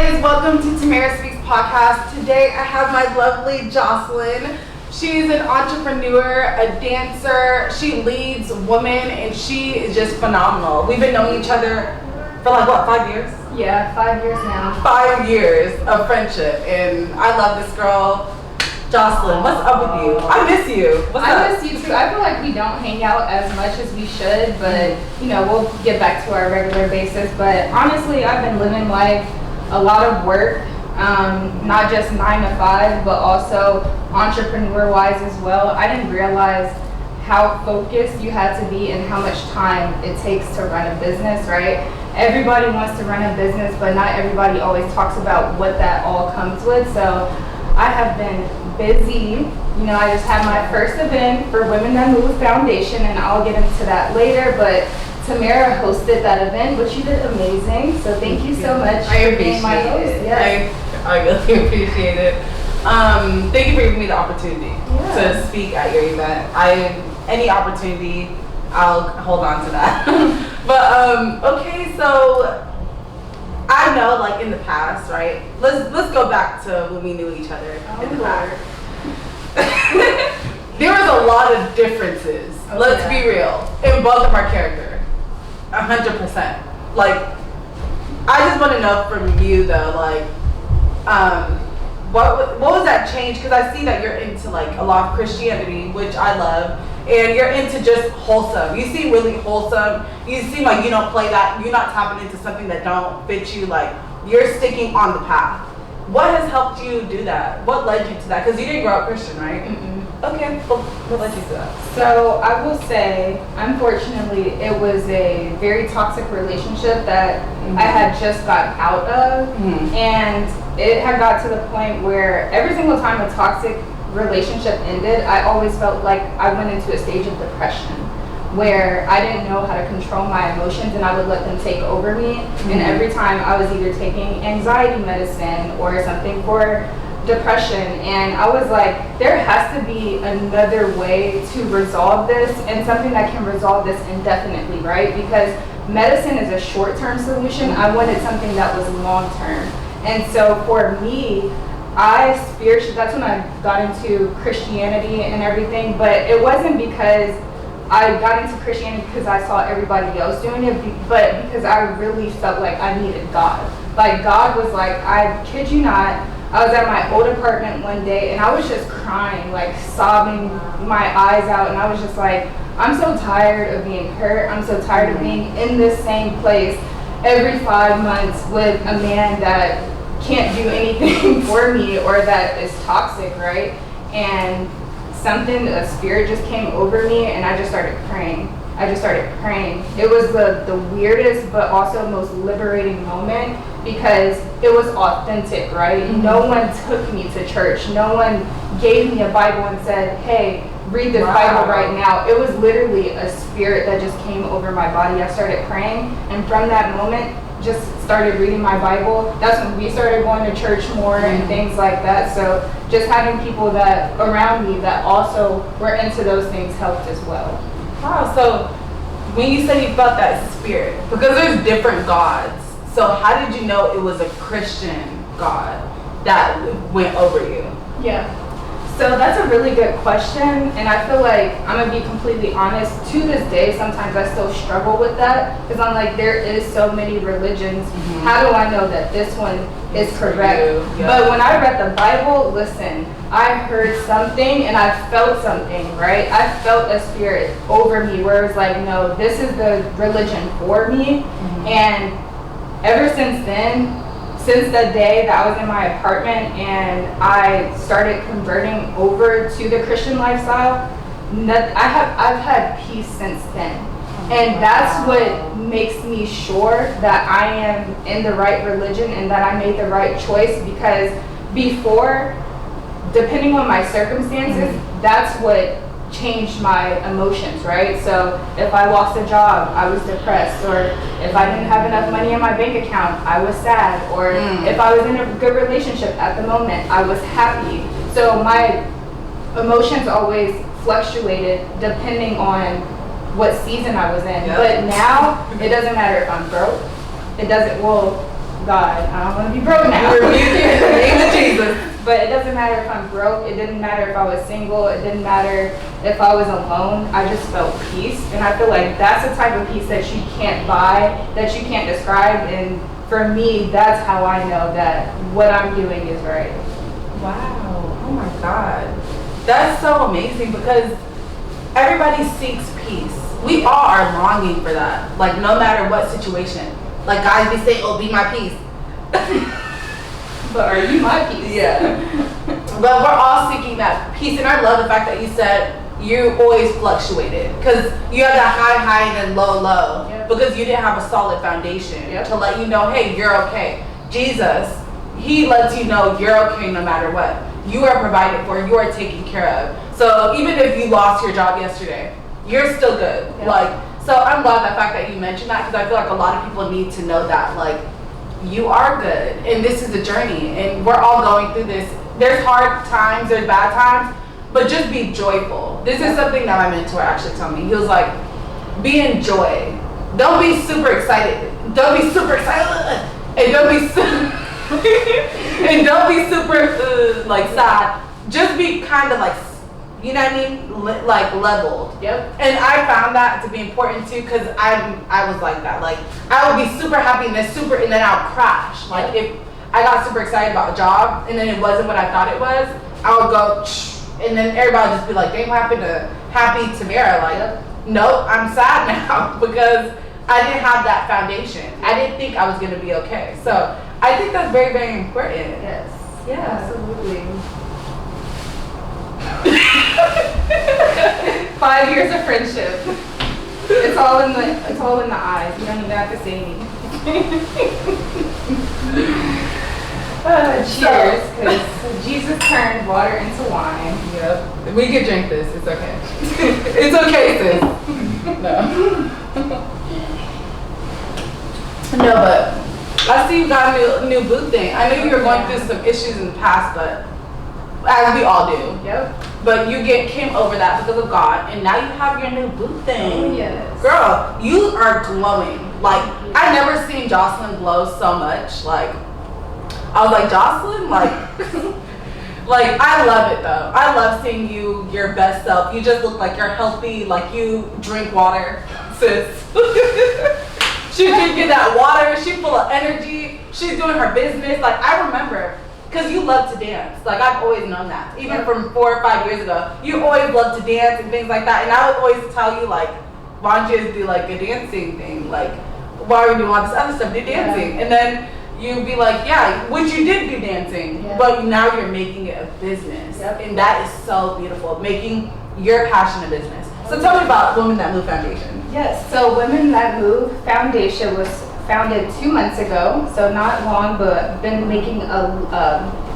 guys, welcome to Tamara Speaks podcast. Today I have my lovely Jocelyn. She's an entrepreneur, a dancer, she leads women, and she is just phenomenal. We've been knowing each other for 5 years? Yeah, 5 years now. 5 years of friendship, and I love this girl. Jocelyn, what's up with you? I miss you. What's up? I miss you too. I feel like we don't hang out as much as we should, but we'll get back to our regular basis. But honestly, I've been living life, a lot of work, not just 9 to 5, but also entrepreneur-wise as well. I didn't realize how focused you had to be and how much time it takes to run a business, right? Everybody wants to run a business, but not everybody always talks about what that all comes with. So I have been busy. I just had my first event for Women That Move Foundation, and I'll get into that later, but Tamara hosted that event, which you did amazing. So thank you so much for being my host. Yes. I really appreciate it. Thank you for giving me the opportunity to speak at your event. Any opportunity, I'll hold on to that. But okay, so I know, in the past, right? Let's go back to when we knew each other in the past. There was a lot of differences. Let's be real in both of our character, 100%. I just want to know from you though, what was that change? Because I see that you're into a lot of Christianity, which I love. And you're into just wholesome. You seem really wholesome. You seem like you don't play that. You're not tapping into something that don't fit you. You're sticking on the path. What has helped you do that? What led you to that? Because you didn't grow up Christian, right? Okay. What led you to that? So I will say, unfortunately, it was a very toxic relationship that I had just got out of. And it had got to the point where every single time a toxic relationship ended, I always felt like I went into a stage of depression where I didn't know how to control my emotions and I would let them take over me. And every time I was either taking anxiety medicine or something for depression, and I was like, there has to be another way to resolve this, and something that can resolve this indefinitely, right? Because medicine is a short-term solution. I wanted something that was long-term. And so for me, that's when I got into Christianity and everything, but it wasn't because I got into Christianity because I saw everybody else doing it, but because I really felt like I needed God. God was I kid you not, I was at my old apartment one day and I was just crying, sobbing my eyes out, and I was just I'm so tired of being hurt. I'm so tired of being in this same place every 5 months with a man that can't do anything for me or that is toxic, right? And a spirit just came over me and I just started praying. It was the weirdest but also most liberating moment because it was authentic, right? No one took me to church. No one gave me a Bible and said, hey, read this Bible right now. It was literally a spirit that just came over my body. I started praying, and from that moment, just started reading my Bible. That's when we started going to church more and things like that. So just having people that around me that also were into those things helped as well. Wow, so when you say you felt that spirit, because there's different gods, so how did you know it was a Christian God that went over you? Yeah. So that's a really good question, and I feel like I'm gonna be completely honest. To this day, sometimes I still struggle with that because I'm there is so many religions. How do I know that this one is correct? Yeah. But when I read the Bible, listen, I heard something and I felt something, right? I felt a spirit over me where it was no, this is the religion for me. And ever since then, since the day that I was in my apartment and I started converting over to the Christian lifestyle, I've had peace since then. And that's what makes me sure that I am in the right religion and that I made the right choice, because before, depending on my circumstances, that's what changed my emotions, right? So if I lost a job, I was depressed, or if I didn't have enough money in my bank account, I was sad, or if I was in a good relationship at the moment, I was happy. So my emotions always fluctuated depending on what season I was in. But now it doesn't matter if I'm broke. God, I don't want to be broke now. You rebuke it in the name of Jesus. But it doesn't matter if I'm broke. It didn't matter if I was single. It didn't matter if I was alone. I just felt peace. And I feel like that's the type of peace that you can't buy, that you can't describe. And for me, that's how I know that what I'm doing is right. Wow. Oh my God. That's so amazing because everybody seeks peace. We all are longing for that. Like no matter what situation. Like guys be saying, oh, be my peace. But are you my peace? Yeah. But we're all seeking that peace. And I love the fact that you said you always fluctuated. Because you had that high and then low. Yep. Because you didn't have a solid foundation to let you know, hey, you're okay. Jesus, he lets you know you're okay no matter what. You are provided for. You are taken care of. So even if you lost your job yesterday, you're still good. Yep. Like, so I'm glad the fact that you mentioned that because I feel like a lot of people need to know that. Like, you are good and this is a journey and we're all going through this. There's hard times, there's bad times, but just be joyful. This is something that my mentor actually told me. He was like, be in joy. Don't be super excited. Don't be super excited. And don't be and don't be super like sad. Just be kind of like, you know what I mean? Like leveled. Yep. And I found that to be important too because I was like that. Like I would be super happy and then I'll crash. Like if I got super excited about a job and then it wasn't what I thought it was, I would go and then everybody would just be like, dang, what happened to Happy Tamara? Like, nope, I'm sad now because I didn't have that foundation. I didn't think I was gonna be okay. So I think that's very, very important. Yes. Yeah. Absolutely. 5 years of friendship. It's all in the eyes. You don't even have to say anything. Cheers, because Jesus turned water into wine. Yep. We can drink this. It's okay. It's okay, sis. No, but I see you got a new boo thing. I know you were going through some issues in the past, but as we all do. Yep. But you came over that because of God, and now you have your new boo thing. Oh, yes. Girl, you are glowing. Like, I never seen Jocelyn glow so much. Like, I was like, Jocelyn? Like, like, I love it, though. I love seeing you, your best self. You just look like you're healthy, like you drink water, sis. She's drinking that water. She's full of energy. She's doing her business. Like, I remember, because you love to dance. Like, I've always known that. Even from 4 or 5 years ago. You always love to dance and things like that. And I would always tell you, like, why don't you just do, like, a dancing thing? Like, why are you doing all this other stuff? Do dancing. And then you'd be like, yeah, which you did do dancing. But now you're making it a business. And that is so beautiful. Making your passion a business. So tell me about Women That Move Foundation. Yes, so Women That Move Foundation was founded 2 months ago, so not long, but been making a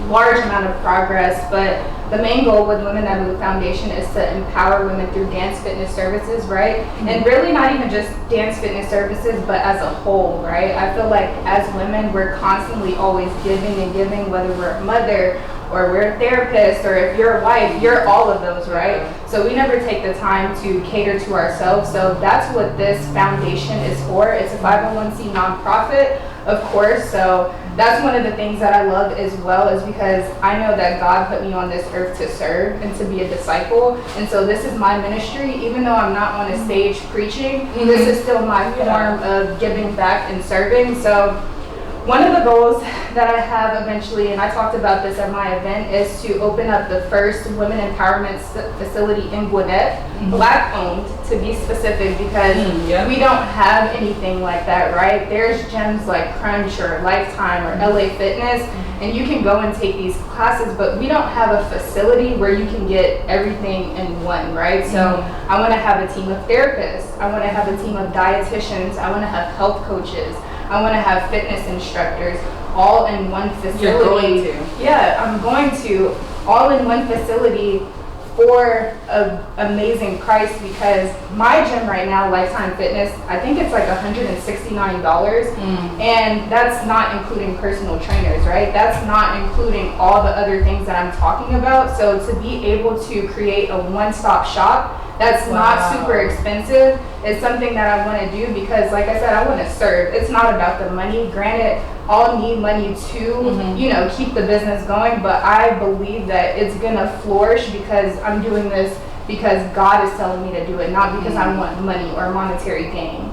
large amount of progress. But the main goal with Women That Move Foundation is to empower women through dance fitness services, right? And really not even just dance fitness services, but as a whole, right? I feel like as women, we're constantly always giving and giving, whether we're a mother or we're a therapist, or if you're a wife, you're all of those, right? So we never take the time to cater to ourselves. So that's what this foundation is for. It's a 501c nonprofit, of course. So that's one of the things that I love as well, is because I know that God put me on this earth to serve and to be a disciple. And so this is my ministry. Even though I'm not on a stage preaching, this is still my form of giving back and serving. So one of the goals that I have eventually, and I talked about this at my event, is to open up the first women empowerment facility in Gwinnett, Black owned to be specific, because we don't have anything like that, right? There's gyms like Crunch or Lifetime or LA Fitness, and you can go and take these classes, but we don't have a facility where you can get everything in one, right? So I want to have a team of therapists. I want to have a team of dietitians. I want to have health coaches. I want to have fitness instructors, all in one facility. You're going to? Yeah, I'm going to, all in one facility for an amazing price, because my gym right now, Lifetime Fitness, I think it's like $169, and that's not including personal trainers, right? That's not including all the other things that I'm talking about. So to be able to create a one-stop shop that's not super expensive. It's something that I want to do because, like I said, I want to serve. It's not about the money. Granted, all need money to, you know, keep the business going, but I believe that it's going to flourish because I'm doing this because God is telling me to do it, not because I want money or monetary gain.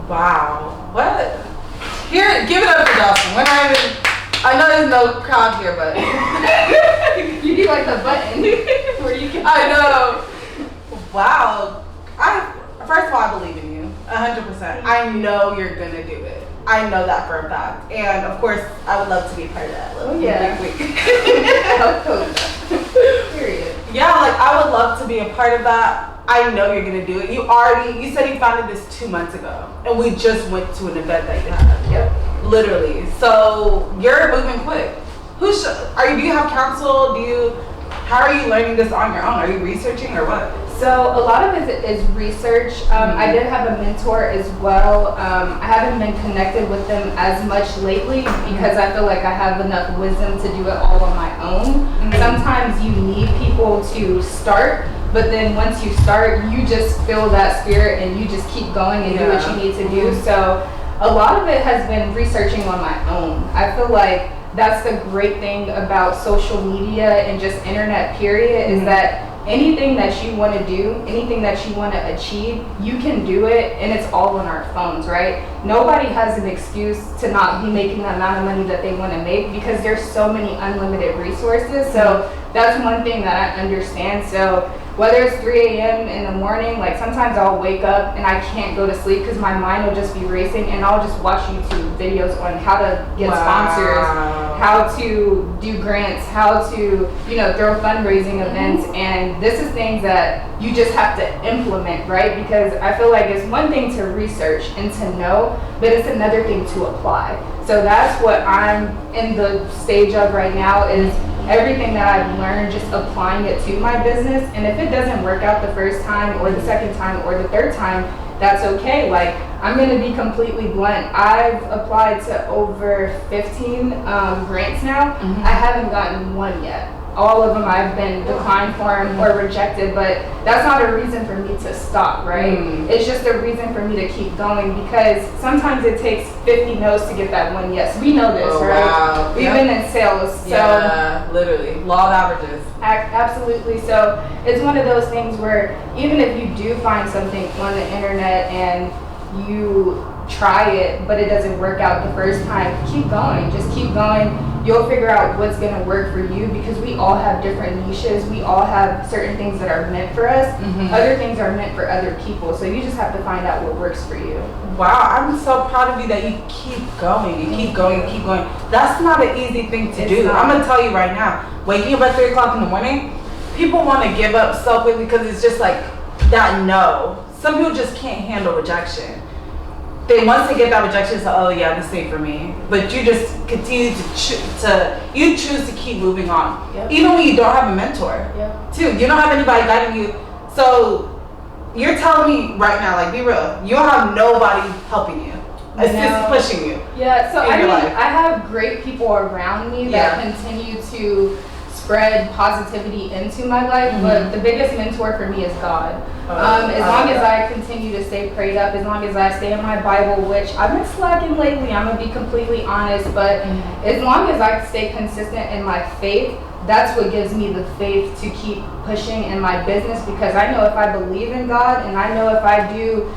Wow. What? Here, give it up for Jocelyn. We're not even, I know there's no crowd here, but. You need like the button where you can. I know. Wow. First of all, I believe in you, 100%. I know you're gonna do it. I know that for a fact. And of course, I would love to be a part of that. Health coach. Period. Yeah, like I would love to be a part of that. I know you're gonna do it. You said you founded this 2 months ago, and we just went to an event that you had. Yep. Literally. So you're moving quick. Do you have counsel? How are you learning this on your own? Are you researching or what? So a lot of it is research. I did have a mentor as well. I haven't been connected with them as much lately because I feel like I have enough wisdom to do it all on my own. Sometimes you need people to start, but then once you start, you just feel that spirit and you just keep going and do what you need to do. So a lot of it has been researching on my own. I feel like that's the great thing about social media and just internet period is that anything that you want to do, anything that you want to achieve, you can do it, and it's all on our phones, right? Nobody has an excuse to not be making the amount of money that they want to make because there's so many unlimited resources. So that's one thing that I understand. So whether it's 3 a.m. in the morning, like sometimes I'll wake up and I can't go to sleep because my mind will just be racing, and I'll just watch YouTube videos on how to get sponsors, how to do grants, how to, you know, throw fundraising events. And this is things that you just have to implement, right? Because I feel like it's one thing to research and to know, but it's another thing to apply. So that's what I'm in the stage of right now is everything that I've learned, just applying it to my business. And if it doesn't work out the first time or the second time or the third time, that's okay. Like, I'm going to be completely blunt. I've applied to over 15 grants now. I haven't gotten one yet. All of them I've been declined for or rejected, but that's not a reason for me to stop, right? It's just a reason for me to keep going because sometimes it takes 50 no's to get that one yes. We know this, right? Wow. We've been in sales. So yeah, literally. Law of averages. Absolutely. So it's one of those things where even if you do find something on the internet and you try it, but it doesn't work out the first time, keep going. Just keep going. You'll figure out what's going to work for you because we all have different niches. We all have certain things that are meant for us. Other things are meant for other people. So you just have to find out what works for you. Wow, I'm so proud of you that you keep going. You keep going, you keep going. That's not an easy thing to do. I'm going to tell you right now, waking up at 3 o'clock in the morning, people want to give up so quickly because it's just like that no. Some people just can't handle rejection. Once they get that rejection, it's like, oh yeah, this ain't for me. But you just continue you choose to keep moving on. Even when you don't have a mentor, too. You don't have anybody guiding you. So you're telling me right now, like, be real, you don't have nobody helping you. It's just pushing you. Yeah, so I mean, I have great people around me that continue to spread positivity into my life, but the biggest mentor for me is God. As long as I continue to stay prayed up, as long as I stay in my Bible, which I've been slacking lately, I'm going to be completely honest, but as long as I stay consistent in my faith, that's what gives me the faith to keep pushing in my business, because I know if I believe in God, and I know if I do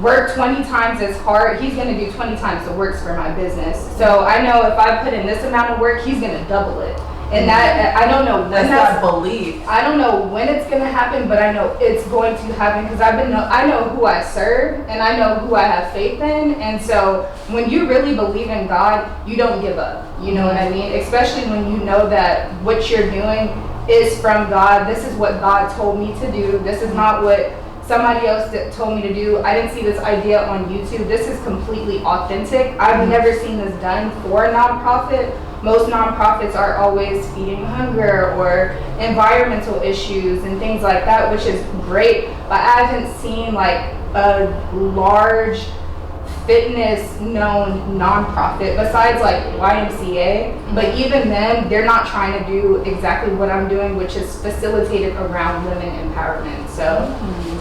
work 20 times as hard, he's going to do 20 times the works for my business. So I know if I put in this amount of work, he's going to double it. And that, I don't know when that's belief. I don't know when it's going to happen, but I know it's going to happen because I know who I serve and I know who I have faith in. And so when you really believe in God, you don't give up. You know what I mean? Especially when you know that what you're doing is from God. This is what God told me to do. This is not what somebody else that told me to do. I didn't see this idea on YouTube. This is completely authentic. I've never seen this done for a nonprofit. Most nonprofits are always feeding hunger or environmental issues and things like that, which is great, but I haven't seen like a large fitness known nonprofit besides like YMCA, but even then they're not trying to do exactly what I'm doing, which is facilitated around women empowerment. So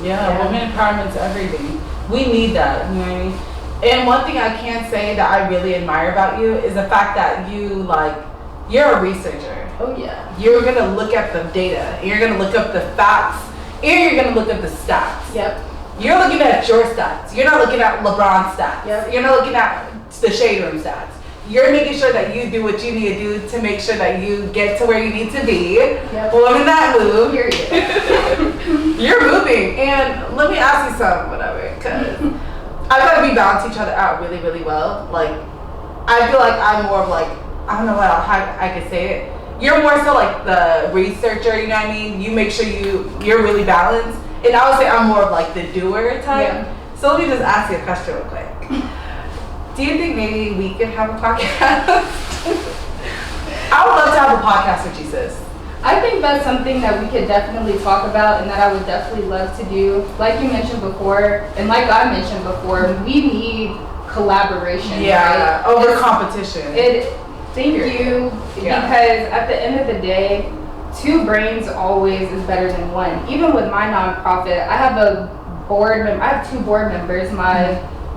women empowerment's everything. We need that, you know what I mean? And one thing I can say that I really admire about you is the fact that you're a researcher. Oh yeah. You're gonna look at the data, you're gonna look up the facts, and you're gonna look at the stats. Yep. You're looking at your stats. You're not looking at LeBron's stats. Yep. You're not looking at the shade room stats. You're making sure that you do what you need to do to make sure that you get to where you need to be. Yep. Woman that move. Period. You're moving. And let me ask you something, whatever, because I feel like we balance each other out really, really well. Like, I feel like I'm more of like, I don't know how I could say it. You're more so like the researcher, you know what I mean? You make sure you're really balanced. And I would say I'm more of like the doer type. Yeah. So let me just ask you a question real quick. Do you think maybe we could have a podcast? I would love to have a podcast with you, sis. I think that's something that we could definitely talk about and that I would definitely love to do. Like you mentioned before, and like I mentioned before, we need collaboration. Yeah, right? over competition. Thank you, because at the end of the day, two brains always is better than one. Even with my nonprofit, I have I have two board members, my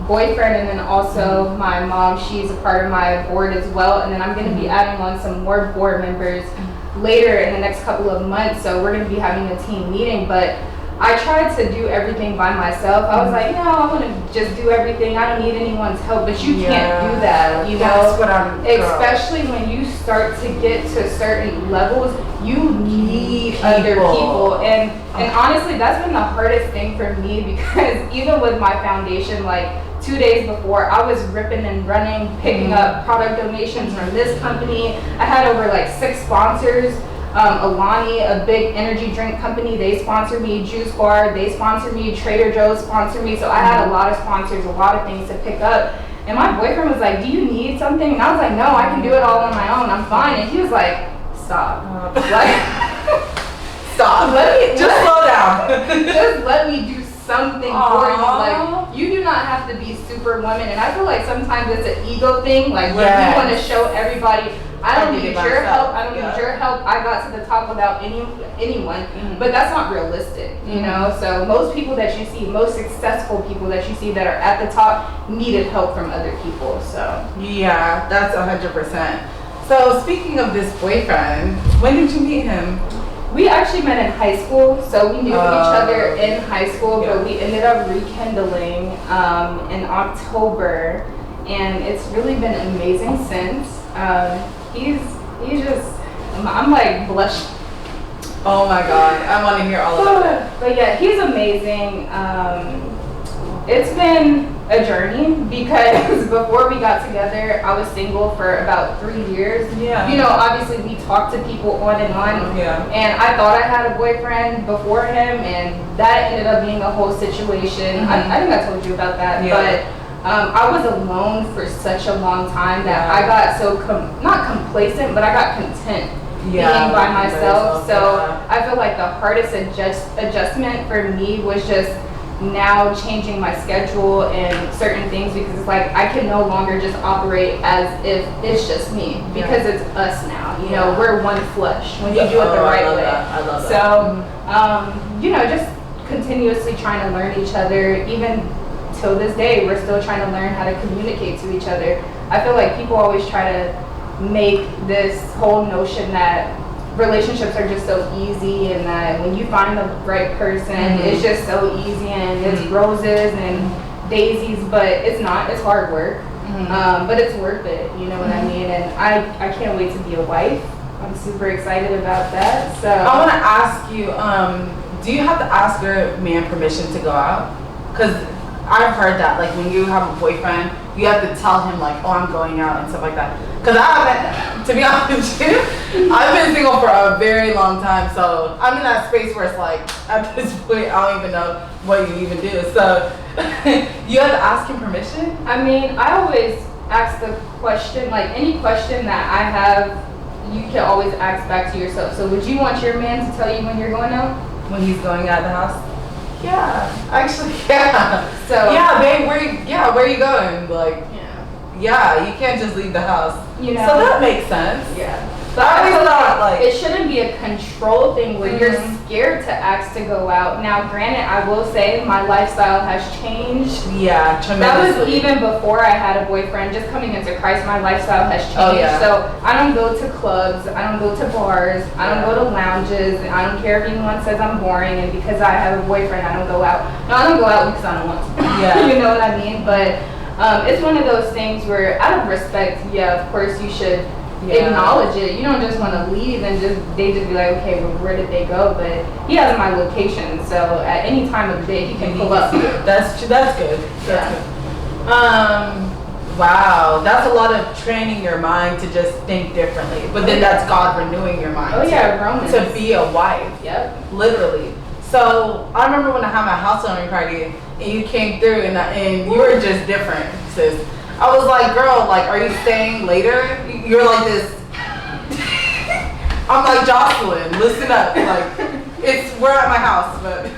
boyfriend and then also my mom. She's a part of my board as well, and then I'm going to be adding on some more board members later in the next couple of months. So we're going to be having a team meeting, but I tried to do everything by myself. I was like, no, I want to just do everything. I don't need anyone's help, but you can't do that, you know? Especially when you start to get to certain levels, you need other people. And honestly, that's been the hardest thing for me, because even with my foundation, like 2 days before, I was ripping and running, picking up product donations from this company. I had over like 6 sponsors. Alani, a big energy drink company, they sponsor me. Juice Bar, they sponsor me. Trader Joe's sponsor me. So I had a lot of sponsors, a lot of things to pick up. And my boyfriend was like, do you need something? And I was like, no, I can do it all on my own. I'm fine. And he was like, stop. Stop. Just slow down. Just let me do something for you. Like, you do not have to be superwoman. And I feel like sometimes it's an ego thing. Like, where you want to show everybody, I don't need your help. I don't need your help. I got to the top without anyone. But that's not realistic, you know? So most people that you see, most successful people that you see that are at the top needed help from other people, so. Yeah, that's 100%. So speaking of this boyfriend, when did you meet him? We actually met in high school, so we knew each other in high school, but we ended up rekindling in October, and it's really been amazing since. He's just, I'm like blushing. Oh my God, I want to hear all about it. But yeah, he's amazing. It's been a journey, because before we got together, I was single for about 3 years. Yeah. You know, obviously we talked to people on and on. Yeah. And I thought I had a boyfriend before him, and that ended up being a whole situation. I think I told you about that. Yeah. But I was alone for such a long time that I got so, not complacent, but I got content being by myself. So I feel like the hardest adjustment for me was just now changing my schedule and certain things, because it's like I can no longer just operate as if it's just me, because it's us now. You know, we're one flesh when you do it the right way. I love that. So, you know, just continuously trying to learn each other. Even till this day, we're still trying to learn how to communicate to each other. I feel like people always try to make this whole notion that relationships are just so easy, and that when you find the right person, it's just so easy and it's roses and daisies, but it's not. It's hard work, but it's worth it. You know what I mean? And I can't wait to be a wife. I'm super excited about that. So I want to ask you, do you have to ask your man permission to go out? Because I've heard that, like, when you have a boyfriend, you have to tell him, like, oh, I'm going out and stuff like that. Because I haven't, to be honest with you, I've been single for a very long time, so I'm in that space where it's like, at this point, I don't even know what you even do. So you have to ask him permission? I mean, I always ask the question, like, any question that I have, you can always ask back to yourself. So would you want your man to tell you when you're going out? When he's going out of the house? Yeah, actually, yeah. So yeah, babe, where you going? Like, yeah, you can't just leave the house. you know. So that makes sense. Yeah. But I always thought, like, it shouldn't be a control thing where you're scared to ask to go out. Now, granted, I will say my lifestyle has changed. Yeah, tremendously. That was even before I had a boyfriend. Just coming into Christ, my lifestyle has changed. Oh, yeah. So I don't go to clubs. I don't go to bars. I don't go to lounges. And I don't care if anyone says I'm boring. And because I have a boyfriend, I don't go out. No, I don't go out because I don't want to. Yeah. You know what I mean? But it's one of those things where, out of respect, yeah, of course you should acknowledge it. You don't just want to leave and they just be like, okay, well, where did they go? But he has my location, so at any time of the day he can pull up. That's good. That's good. Wow, that's a lot of training your mind to just think differently. But then that's God renewing your mind. Oh yeah, Romans. To be a wife. Yep. Literally. So I remember when I had my housewarming party and you came through and you were just different, sis. I was like, girl, like, are you staying later? You're like this. I'm like, Jocelyn, listen up. Like, we're at my house, but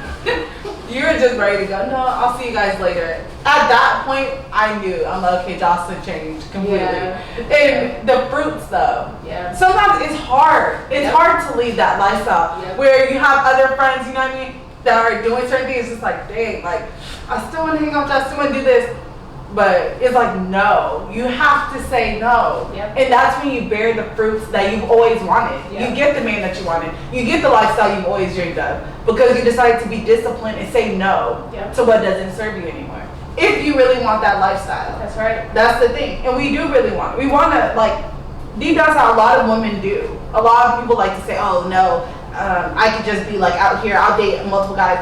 you were just ready to go. No, I'll see you guys later. At that point, I knew. I'm like, okay, Jocelyn changed completely. Yeah. And the fruits, though. Yeah. Sometimes it's hard. It's hard to leave that lifestyle where you have other friends, you know what I mean, that are doing certain things. It's just like, dang, like, I still want to hang out with you. I still want to do this. But it's like, no, you have to say no. And that's when you bear the fruits that you've always wanted. You get the man that you wanted. You get the lifestyle you've always dreamed of. Because you decided to be disciplined and say no to what doesn't serve you anymore. If you really want that lifestyle. That's right. That's the thing. And we do really want it. We want to, like, deep down how a lot of women do. A lot of people like to say, oh, no, I could just be, like, out here. I'll date multiple guys.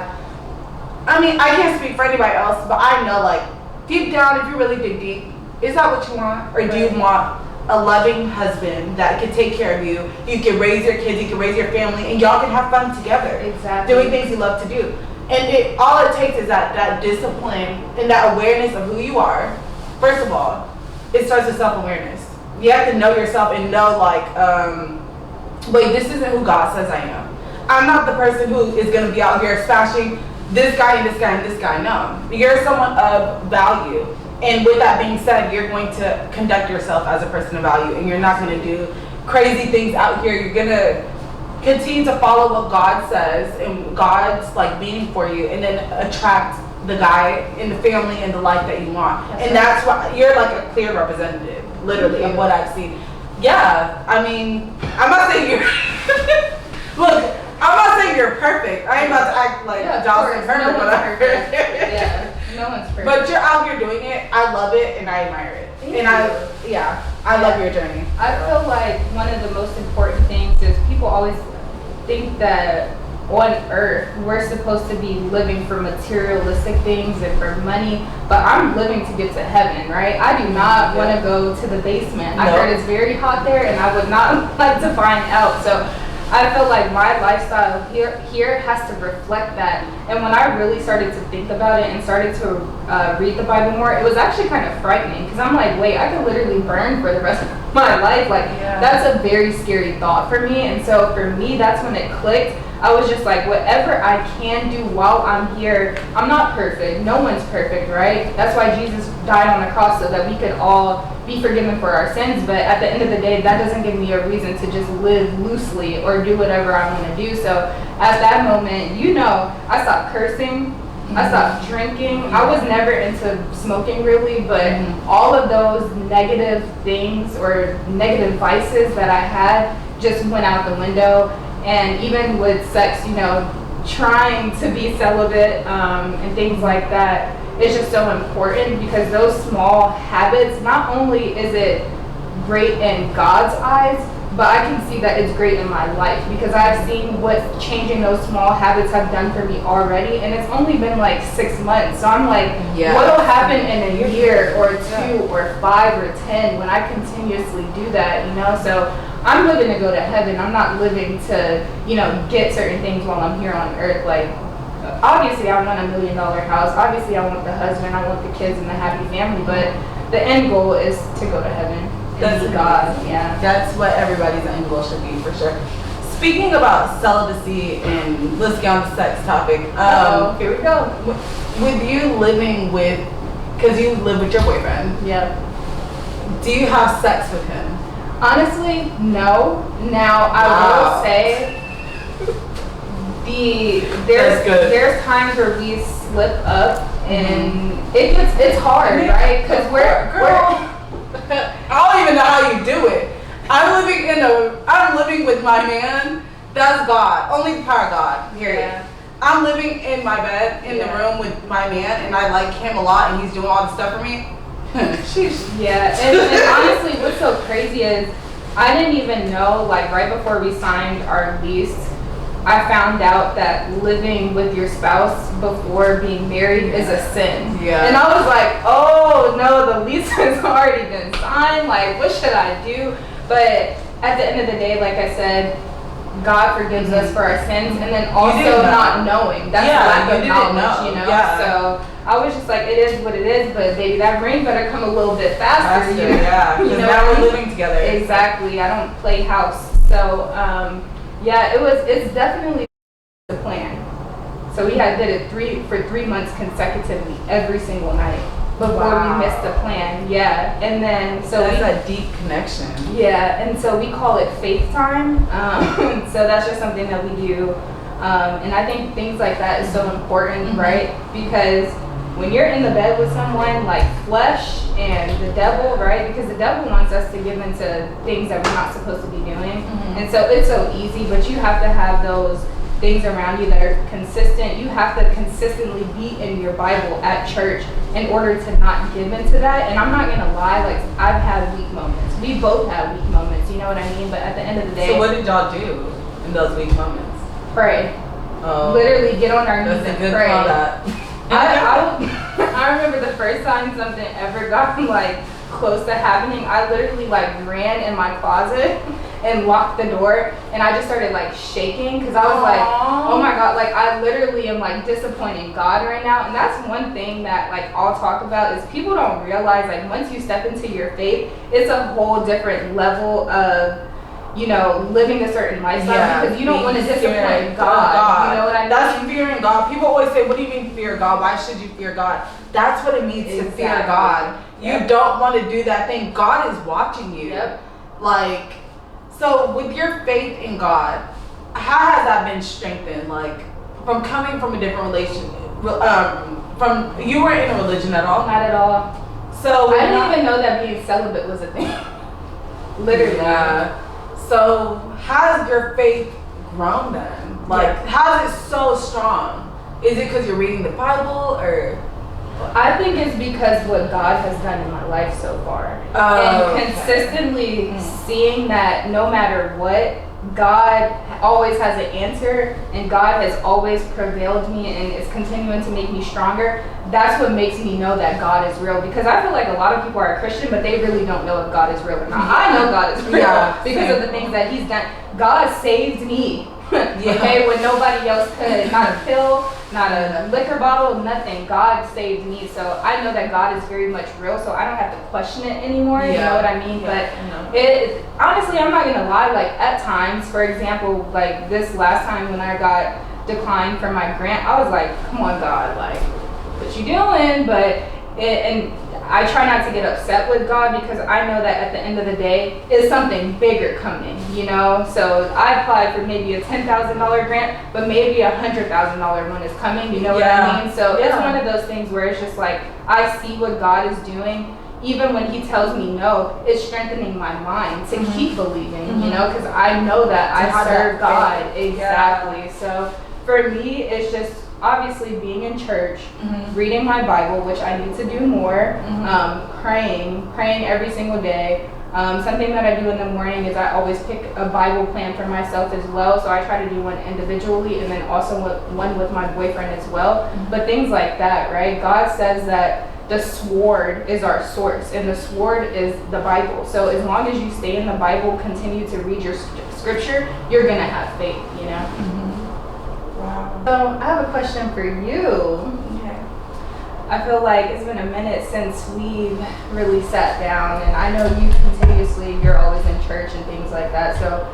I mean, I can't speak for anybody else, but I know, like, deep down, if you really dig deep, is that what you want? Or do you want a loving husband that can take care of you? You can raise your kids, you can raise your family, and y'all can have fun together. Exactly. Doing things you love to do. And all it takes is that discipline and that awareness of who you are. First of all, it starts with self-awareness. You have to know yourself and know, like, wait, this isn't who God says I am. I'm not the person who is going to be out here smashing this guy and this guy and this guy. No. You're someone of value. And with that being said, you're going to conduct yourself as a person of value. And you're not going to do crazy things out here. You're going to continue to follow what God says and God's, like, being for you. And then attract the guy and the family and the life that you want. That's why you're, like, a clear representative, literally, of what I've seen. Yeah. I mean, I'm not saying you're... Look, I'm not saying you're perfect. I ain't about to act like Jocelyn perfect, but I'm perfect. Yeah, no one's perfect. But you're out here doing it. I love it and I admire it. I love your journey. I feel like one of the most important things is people always think that on earth we're supposed to be living for materialistic things and for money, but I'm living to get to heaven, right? I do not want to go to the basement. I heard it's very hot there and I would not like to find out. So I feel like my lifestyle here has to reflect that. And when I really started to think about it and started to read the Bible more, it was actually kind of frightening because I'm like, wait, I could literally burn for the rest of my life. Like, that's a very scary thought for me. And so for me, that's when it clicked. I was just like, whatever I can do while I'm here, I'm not perfect. No one's perfect, right? That's why Jesus died on the cross, so that we could all be forgiven for our sins. But at the end of the day, that doesn't give me a reason to just live loosely or do whatever I want to do. So at that moment, I stopped cursing. I stopped drinking. I was never into smoking really, but all of those negative things or negative vices that I had just went out the window. And even with sex, trying to be celibate and things like that is just so important because those small habits, not only is it great in God's eyes, but I can see that it's great in my life because I've seen what changing those small habits have done for me already, and it's only been like 6 months. So I'm like, what'll happen in a year or 2 or 5 or 10 when I continuously do that, So I'm living to go to heaven. I'm not living to, get certain things while I'm here on earth. Like, obviously I want $1 million house. Obviously I want the husband, I want the kids and the happy family, but the end goal is to go to heaven. That's God, That's what everybody's end goal should be, for sure. Speaking about celibacy, and let's get on the sex topic. Here we go. With you living with, because you live with your boyfriend. Yep. Do you have sex with him? Honestly, no. Now I will say, there's times where we slip up, and it's hard, right? Because we're I don't even know how you do it. I'm living with my man. That's God. Only the power of God. Period. Yeah. I'm living in my bed in the room with my man, and I like him a lot, and he's doing all the stuff for me. Sheesh. Yeah, and honestly, what's so crazy is I didn't even know, like right before we signed our lease, I found out that living with your spouse before being married is a sin. Yeah. And I was like, oh no, the lease has already been signed. Like, what should I do? But at the end of the day, like I said, God forgives us for our sins, and then also not knowing. That's lack of knowledge, you know? Yeah. So I was just like, it is what it is, but baby, that ring better come a little bit faster. You know? Yeah, because now we're living together. Exactly. I don't play house. So, it's definitely the plan. So we did it for 3 months consecutively, every single night before we missed the plan. Yeah, and then that's a deep connection. Yeah, and so we call it FaceTime. So that's just something that we do, and I think things like that is so important, right? Because when you're in the bed with someone, like flesh and the devil, right? Because the devil wants us to give into things that we're not supposed to be doing, and so it's so easy. But you have to have those things around you that are consistent. You have to consistently be in your Bible at church in order to not give into that. And I'm not gonna lie, like I've had weak moments. We both have weak moments, you know what I mean? But at the end of the day, so what did y'all do in those weak moments? Pray. Literally get on our knees and pray. I remember the first time something ever got like close to happening, I literally like ran in my closet and locked the door, and I just started like shaking because I was like, oh my God, like I literally am like disappointing God right now. And that's one thing that like I'll talk about is people don't realize, like once you step into your faith, it's a whole different level of, you know, living a certain lifestyle, because you don't want to disappoint God. You know what I mean? That's fearing God. People always say, what do you mean fear God? Why should you fear God? That's what it means to fear God. You don't want to do that thing. God is watching you. Like, so with your faith in God, how has that been strengthened? Like, from coming from a different relation, from you weren't in a religion at all? Not at all. So I didn't even know that being celibate was a thing. Literally. Yeah. So how has your faith grown then? Like, how is it so strong? Is it because you're reading the Bible, or? I think it's because what God has done in my life so far. And consistently seeing that no matter what, God always has an answer, and God has always prevailed me and is continuing to make me stronger. That's what makes me know that God is real, because I feel like a lot of people are Christian, but they really don't know if God is real or not. I know God is real because of the things that He's done. God saved me. Okay, when nobody else could. Not a pill, not a liquor bottle, nothing. God saved me, so I know that God is very much real, so I don't have to question it anymore. You know what I mean? But it honestly, I'm not gonna lie, like at times, for example, like this last time when I got declined for my grant, I was like, come on God, like what you doing? But and I try not to get upset with God, because I know that at the end of the day, it's something bigger coming, you know? So I applied for maybe a $10,000 grant, but maybe a $100,000 one is coming, you know what I mean? So it's one of those things where it's just like, I see what God is doing. Even when He tells me no, it's strengthening my mind to keep believing, you know? Because I know that I serve God. Exactly. So for me, it's just, obviously being in church, reading my Bible, which I need to do more, praying every single day. Something that I do in the morning is I always pick a Bible plan for myself as well. So I try to do one individually and then also one with my boyfriend as well. But things like that, right? God says that the sword is our source, and the sword is the Bible. So as long as you stay in the Bible, continue to read your scripture, you're going to have faith, you know? Wow. So I have a question for you. Okay. I feel like it's been a minute since we've really sat down, and I know you continuously, you're always in church and things like that. So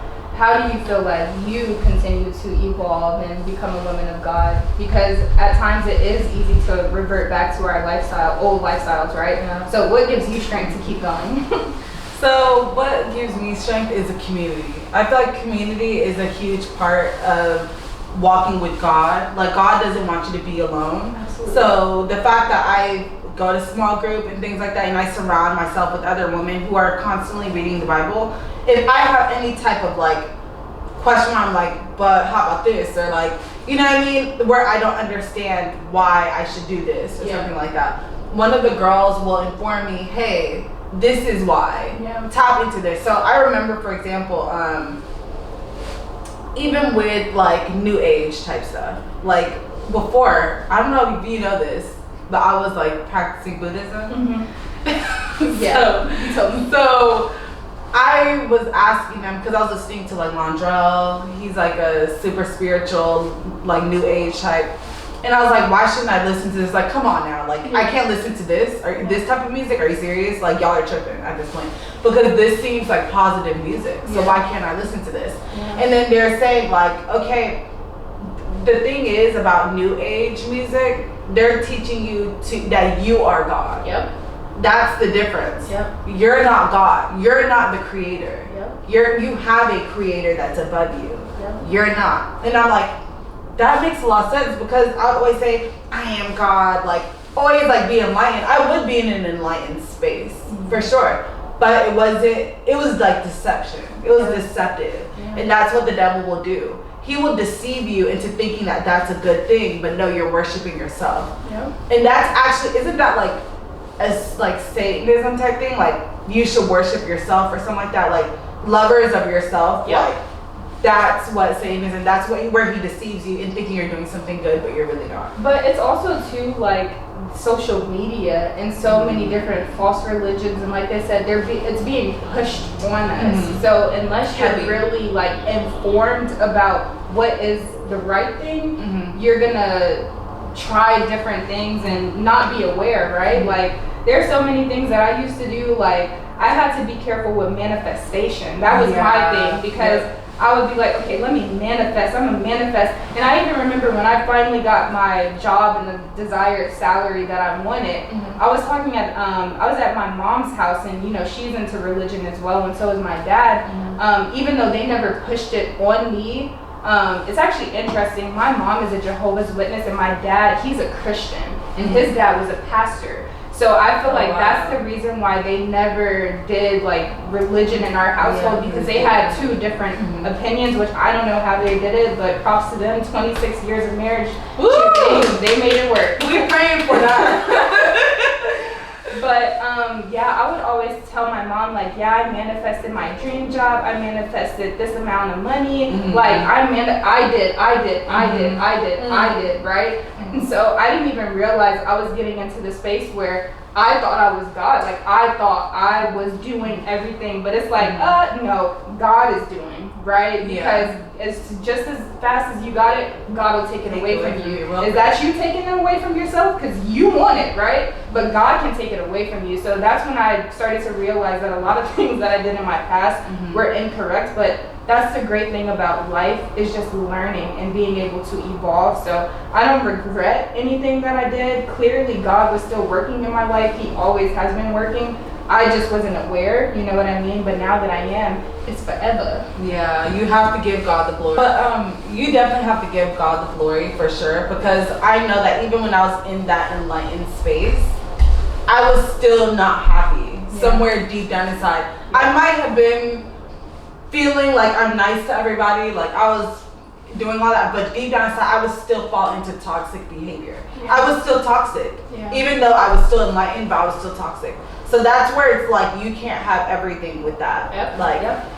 how do you feel like you continue to evolve and become a woman of God? Because at times it is easy to revert back to our old lifestyles, right? Yeah. So what gives you strength to keep going? So what gives me strength is a community. I feel like community is a huge part of walking with God. Like, God doesn't want you to be alone. Absolutely. So the fact that I go to small group and things like that, and I surround myself with other women who are constantly reading the Bible, if I have any type of like question, I'm like, but how about this? Or like, you know what I mean? Where I don't understand why I should do this or something like that. One of the girls will inform me, hey, this is why. Yeah. Tap into this. So I remember, for example, even with like new age type stuff, like before, I don't know if you know this, but I was like practicing Buddhism. You told me. So I was asking them, because I was listening to like Landrell, he's like a super spiritual, like new age type. And I was like, why shouldn't I listen to this? Like, come on now. Like, I can't listen to this or this type of music. Are you serious? Like, y'all are tripping at this point. Because this seems like positive music. So why can't I listen to this? And then they're saying like, okay, the thing is about new age music, they're teaching you that you are God. Yep. That's the difference. Yep. You're not God. You're not the creator. Yep. You have a creator that's above you. Yep. You're not. And I'm like, that makes a lot of sense, because I always say, I am God, like, always like be enlightened. I would be in an enlightened space, for sure. But it was like deception. It was deceptive. And that's what the devil will do. He will deceive you into thinking that that's a good thing, but no, you're worshiping yourself. And that's actually, isn't that like a like Satanism type thing? Like, you should worship yourself or something like that, like lovers of yourself. Like, that's what Satan is, and that's where he deceives you in thinking you're doing something good, but you're really not. But it's also too like social media and so many different false religions, and like they said, it's being pushed on us. So unless you're really like informed about what is the right thing, you're gonna try different things and not be aware, right? Like, there's so many things that I used to do. Like, I had to be careful with manifestation. That was my thing, because I would be like, okay, let me manifest. I'm gonna manifest. And I even remember when I finally got my job and the desired salary that I wanted, I was talking at, I was at my mom's house, and you know, she's into religion as well, and so is my dad. Even though they never pushed it on me, it's actually interesting. My mom is a Jehovah's Witness, and my dad, he's a Christian, and his dad was a pastor. So I feel like that's the reason why they never did like religion in our household, because they had two different opinions, which I don't know how they did it, but props to them. 26 years of marriage, they made it work. We're praying for that. But I would always tell my mom, like, I manifested my dream job. I manifested this amount of money. Like, I did, right? And so I didn't even realize I was getting into the space where I thought I was God. Like, I thought I was doing everything, but it's like, no, God is doing, right? Because it's just as fast as you got it, God will take it away from you. Is that you taking it away from yourself? Because you want it, right? But God can take it away from you. So that's when I started to realize that a lot of things that I did in my past were incorrect. But that's the great thing about life, is just learning and being able to evolve. So I don't regret anything that I did. Clearly, God was still working in my life. He always has been working. I just wasn't aware, you know what I mean? But now that I am, it's forever. Yeah, you have to give God the glory. But you definitely have to give God the glory, for sure, because I know that even when I was in that enlightened space, I was still not happy. Somewhere deep down inside, I might have been feeling like I'm nice to everybody, like I was doing all that, but deep down inside, I would still fall into toxic behavior. I was still toxic, even though I was still enlightened, but I was still toxic. So that's where it's like, you can't have everything with that.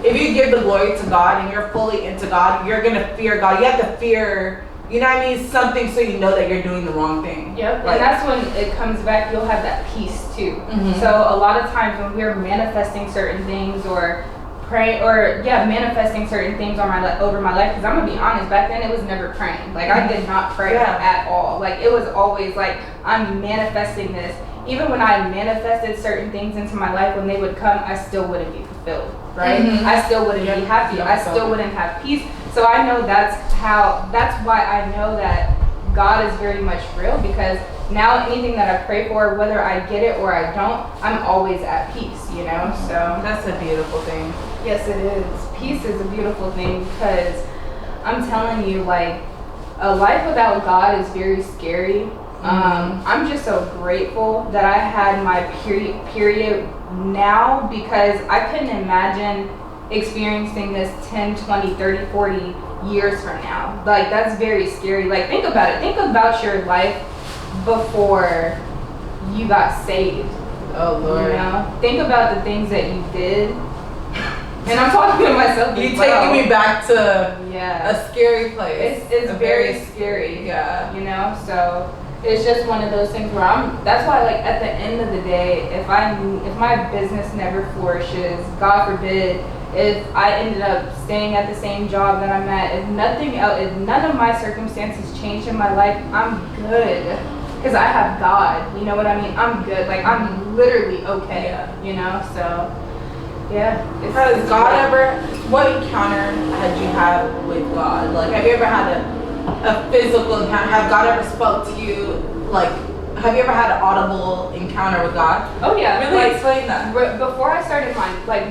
If you give the glory to God and you're fully into God, you're gonna fear God. You have to fear, you know what I mean, something, so you know that you're doing the wrong thing. And that's when it comes back, you'll have that peace too. So a lot of times when we're manifesting certain things, or praying, or manifesting certain things on over my life, because I'm gonna be honest, back then it was never praying. Like, I did not pray at all. Like, it was always like, I'm manifesting this. Even when I manifested certain things into my life, when they would come, I still wouldn't be fulfilled. right? I still wouldn't be happy. I still wouldn't have peace. So I know that's why I know that God is very much real, because now anything that I pray for, whether I get it or I don't, I'm always at peace, you know? So that's a beautiful thing. Yes, it is. Peace is a beautiful thing, because I'm telling you, like, a life without God is very scary. I'm just so grateful that I had my period now, because I couldn't imagine experiencing this 10, 20, 30, 40 years from now. Like, that's very scary. Like, think about it. Think about your life before you got saved. Oh, Lord. You know? Think about the things that you did. And I'm talking to myself. You're taking me back to a scary place. It's very scary. Yeah. You know? So it's just one of those things where that's why, like, at the end of the day, if my business never flourishes, God forbid, if I ended up staying at the same job that I'm at, if none of my circumstances changed in my life, I'm good. Because I have God, you know what I mean? I'm good. Like, I'm literally okay, you know? So, yeah. Has God ever, what encounter had you had with God? Like, have you ever had a physical encounter? Have God ever spoke to you? Like, have you ever had an audible encounter with God? Oh yeah. Really, like, explain that. Before I started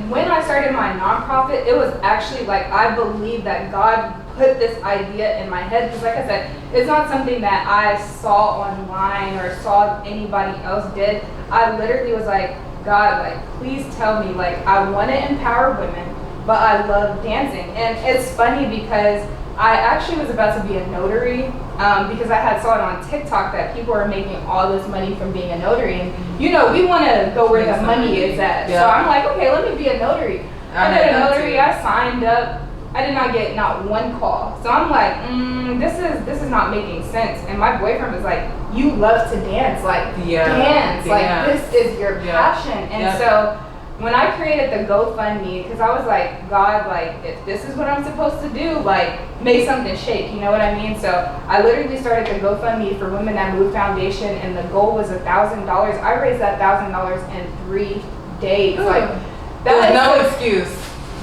when I started my nonprofit, it was actually like, I believe that God put this idea in my head, because like I said, it's not something that I saw online or saw anybody else did. I literally was like, God, like, please tell me, like, I want to empower women, but I love dancing. And it's funny because I actually was about to be a notary, because I had saw it on TikTok that people are making all this money from being a notary, and you know, we want to go where the money is at. So I'm like, okay, let me be a notary. I did a notary. I signed up. I did not get not one call. So I'm like, this is not making sense. And my boyfriend was like, you love to dance, like dance, like this is your passion. And so when I created the GoFundMe, because I was like, God, like, if this is what I'm supposed to do, like, make something shake, you know what I mean? So I literally started the GoFundMe for Women That Move Foundation, and the goal was $1,000. I raised that $1,000 in 3 days. Ooh. Like, there's no excuse.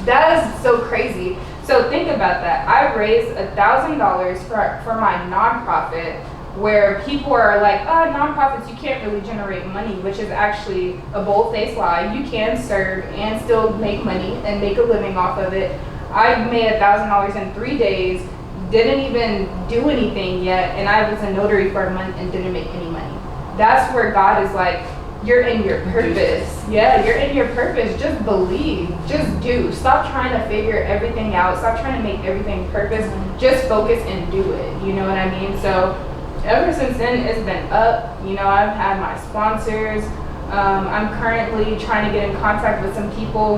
That is so crazy. So think about that. I raised $1,000 for my nonprofit, where people are like, oh, nonprofits, you can't really generate money, which is actually a bold-faced lie. You can serve and still make money and make a living off of it. I made $1,000 in 3 days, didn't even do anything yet, and I was a notary for a month and didn't make any money. That's where God is like, you're in your purpose. Yeah, you're in your purpose. Just believe. Just do. Stop trying to figure everything out. Stop trying to make everything purpose. Just focus and do it. You know what I mean? So ever since then, it's been up. You know, I've had my sponsors. I'm currently trying to get in contact with some people.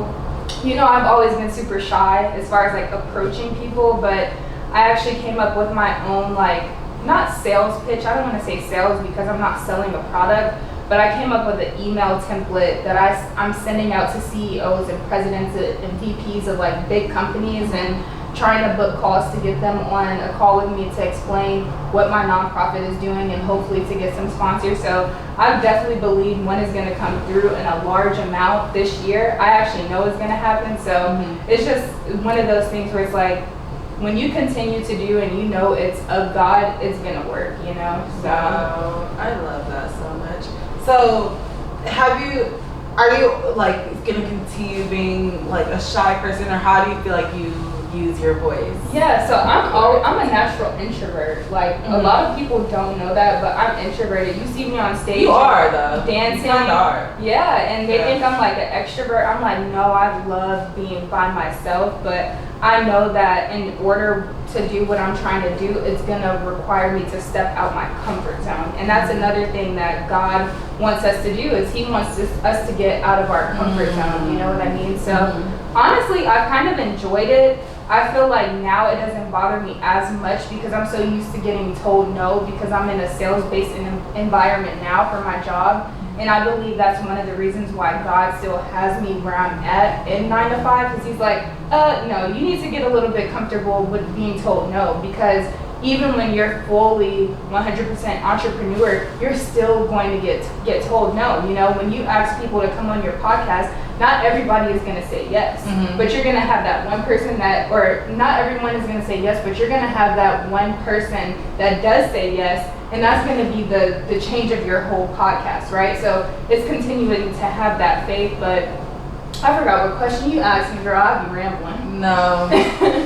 You know, I've always been super shy as far as like approaching people, but I actually came up with my own, like, not sales pitch. I don't want to say sales because I'm not selling a product, but I came up with an email template that I'm sending out to CEOs and presidents and VPs of like big companies, and trying to book calls to get them on a call with me to explain what my nonprofit is doing and hopefully to get some sponsors. So I definitely believe one is going to come through in a large amount this year. I actually know it's going to happen. So it's just one of those things where it's like, when you continue to do and you know it's of God, it's going to work, you know? So wow, I love that so much. So are you like going to continue being like a shy person, or how do you feel like you use your voice? Yeah, so I'm a natural introvert. Like, a lot of people don't know that, but I'm introverted. You see me on stage. You are, though. Dancing. You are. Yeah, and they think I'm like an extrovert. I'm like, no, I love being by myself, but I know that in order to do what I'm trying to do, it's gonna require me to step out my comfort zone. And that's another thing that God wants us to do, is He wants us to get out of our comfort zone, you know what I mean? So honestly, I've kind of enjoyed it. I feel like now it doesn't bother me as much because I'm so used to getting told no, because I'm in a sales-based environment now for my job. And I believe that's one of the reasons why God still has me where I'm at in 9 to 5, because He's like, no, you need to get a little bit comfortable with being told no, because even when you're fully 100% entrepreneur, you're still going to get told no. You know, when you ask people to come on your podcast, not everybody is gonna say yes, but you're gonna have that one person that, or not everyone is gonna say yes, but you're gonna have that one person that does say yes, and that's gonna be the change of your whole podcast, right? So it's continuing to have that faith, but I forgot what question you asked me, girl. I'll be rambling. No,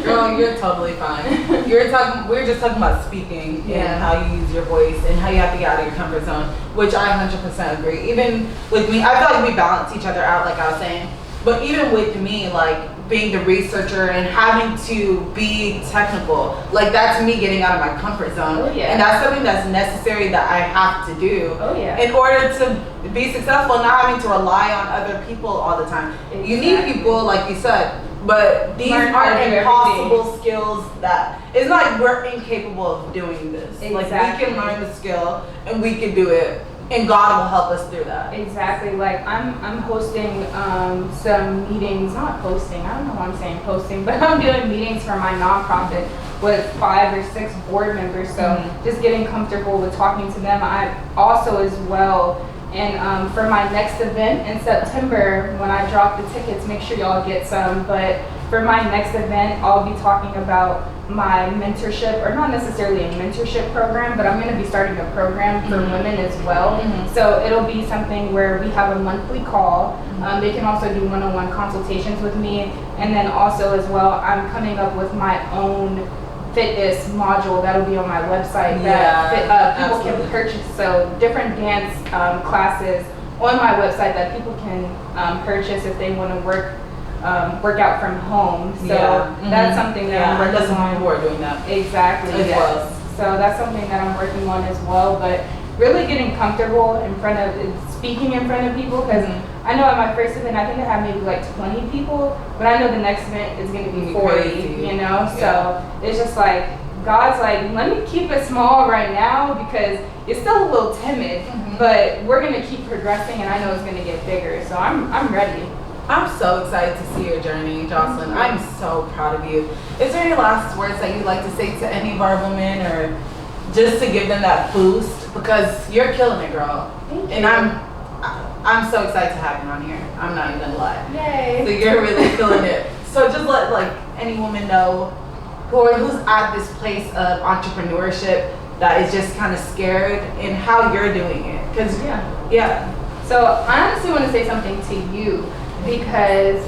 girl, you're totally fine. We're just talking about speaking and how you use your voice and how you have to get out of your comfort zone, which I 100% agree. Even with me, I feel like we balance each other out, like I was saying. But even with me, like being the researcher and having to be technical, like that's me getting out of my comfort zone. Oh, yeah. And that's something that's necessary that I have to do in order to be successful, not having to rely on other people all the time. Exactly. You need people, like you said, but these are impossible skills that it's not like we're incapable of doing this. Exactly. Like we can learn the skill and we can do it. And God will help us through that. Exactly. Like I'm hosting some meetings, not hosting, I don't know why I'm saying hosting, but I'm doing meetings for my nonprofit with 5 or 6 board members. So just getting comfortable with talking to them. I also as well, and for my next event in September, when I drop the tickets, make sure y'all get some. But for my next event, I'll be talking about my mentorship, or not necessarily a mentorship program, but I'm going to be starting a program for women as well. So it'll be something where we have a monthly call. They can also do one-on-one consultations with me. And then also as well, I'm coming up with my own fitness module that'll be on my website that people can purchase. So different dance classes on my website that people can purchase if they want to work out from home. So that's something that I'm working on. People are doing that. Exactly. Yes. So that's something that I'm working on as well. But really getting comfortable in front of speaking in front of people, because I know at my first event I think I had maybe like 20 people, but I know the next event is going to be 40. You know, so it's just like God's like, let me keep it small right now because it's still a little timid, but we're going to keep progressing, and I know it's going to get bigger. So I'm ready. I'm so excited to see your journey, Jocelyn. I'm so proud of you. Is there any last words that you'd like to say to any of our women, or just to give them that boost? Because you're killing it, girl. Thank you. And I'm so excited to have you on here. I'm not even gonna lie. Yay. So you're really killing it. So just let like any woman know who's at this place of entrepreneurship that is just kind of scared, and how you're doing it. Because So I honestly want to say something to you, because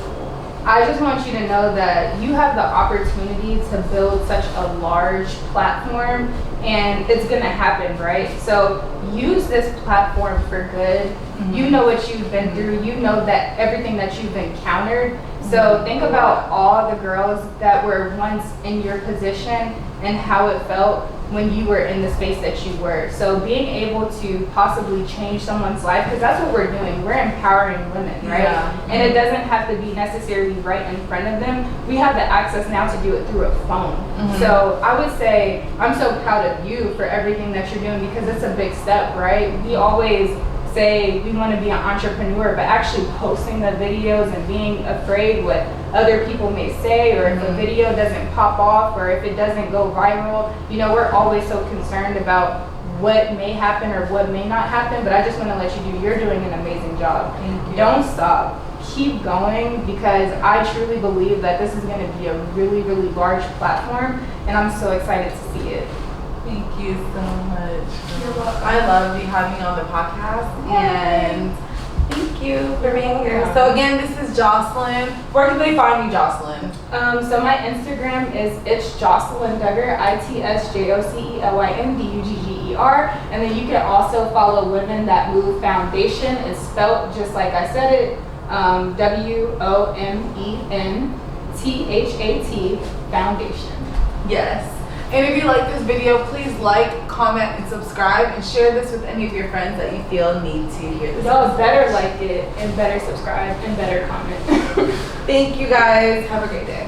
I just want you to know that you have the opportunity to build such a large platform, and it's going to happen, right? So use this platform for good. You know what you've been through. You know that everything that you've encountered. So think about all the girls that were once in your position and how it felt when you were in the space that you were. So being able to possibly change someone's life, because that's what we're doing. We're empowering women, right? And it doesn't have to be necessarily right in front of them. We have the access now to do it through a phone. So I would say I'm so proud of you for everything that you're doing, because it's a big step, right? We always say we want to be an entrepreneur, but actually posting the videos and being afraid what other people may say, or if a video doesn't pop off, or if it doesn't go viral, you know, we're always so concerned about what may happen or what may not happen. But I just want to let you know you're doing an amazing job. Don't stop. Keep going, because I truly believe that this is going to be a really, really large platform, and I'm so excited to see it. Thank you so much. You're welcome. I love having you on the podcast. And thank you for being here. So again, this is Jocelyn. Where can they find you, Jocelyn? So my Instagram is it's Jocelyn Dugger, ITSJOCELYN DUGGER, and then you can also follow Women That Move Foundation. It's spelled just like I said it, WOMENTHAT Foundation. Yes. And if you like this video, please like, comment, and subscribe, and share this with any of your friends that you feel need to hear this. Y'all better like it, and better subscribe, and better comment. Thank you guys. Have a great day.